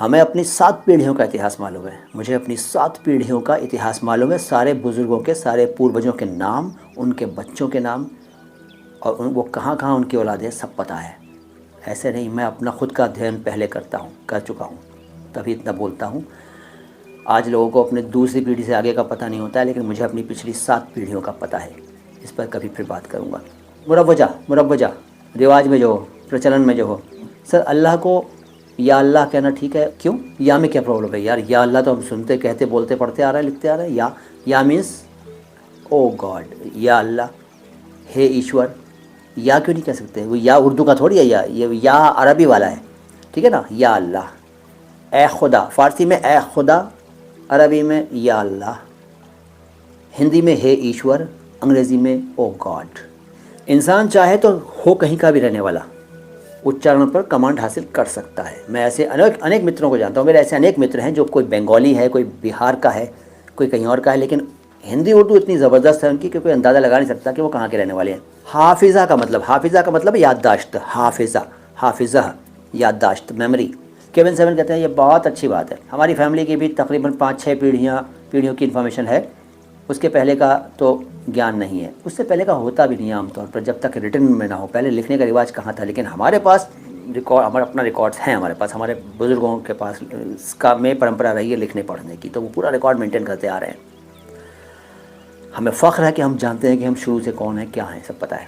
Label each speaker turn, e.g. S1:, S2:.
S1: हमें अपनी 7 पीढ़ियों का इतिहास मालूम है। मुझे अपनी 7 पीढ़ियों का इतिहास मालूम है, सारे बुज़ुर्गों के, सारे पूर्वजों के नाम, उनके बच्चों के नाम, और वो कहाँ कहाँ उनकी औलादें, सब पता है। ऐसे नहीं, मैं अपना खुद का अध्ययन पहले कर चुका हूँ, तभी इतना बोलता हूँ। आज लोगों को अपने दूसरी पीढ़ी से आगे का पता नहीं होता है, लेकिन मुझे अपनी पिछली 7 पीढ़ियों का पता है। इस पर कभी फिर बात करूँगा। मुरव्वजा रिवाज में जो हो, प्रचलन में जो हो, सर अल्लाह को या अल्लाह कहना ठीक है, क्यों? या में क्या प्रॉब्लम है यार? या अल्लाह तो हम सुनते, कहते, बोलते, पढ़ते आ रहे हैं, लिखते आ रहे हैं। या मीन्स ओ गॉड, या अल्लाह, हे ईश्वर। या क्यों नहीं कह सकते? वो या उर्दू का थोड़ी है, ये या अरबी वाला है, ठीक है ना? या अल्लाह, ए खुदा, फ़ारसी में ए खुदा, अरबी में या अल्लाह, हिंदी में हे ईश्वर, अंग्रेज़ी में ओ गॉड। इंसान चाहे तो हो कहीं का भी रहने वाला, उच्चारण पर कमांड हासिल कर सकता है। मैं ऐसे अनेक मित्रों को जानता हूँ। मेरे ऐसे अनेक मित्र हैं, जो कोई बंगाली है, कोई बिहार का है, कोई कहीं और का है, लेकिन हिंदी उर्दू इतनी ज़बरदस्त है उनकी कि कोई अंदाज़ा लगा नहीं सकता कि वो कहाँ के रहने वाले हैं। हाफिज़ा का मतलब याददाश्त, हाफिज़ा याददाश्त, मेमोरी। केविन सेवन कहते हैं ये बहुत अच्छी बात है। हमारी फैमिली की भी तकरीबन 5-6 पीढ़ियों की इन्फॉर्मेशन है। उसके पहले का तो ज्ञान नहीं है, उससे पहले का होता भी नहीं है आमतौर पर, जब तक रिटर्न में ना हो। पहले लिखने का रिवाज कहाँ था? लेकिन हमारे पास रिकॉर्ड, हमारा अपना रिकॉर्ड्स हैं हमारे पास, हमारे बुज़ुर्गों के पास इसका में परंपरा रही है लिखने पढ़ने की, तो वो पूरा रिकॉर्ड मेंटेन करते आ रहे हैं। हमें फ़ख्र है कि हम जानते हैं कि हम शुरू से कौन है, क्या है, सब पता है।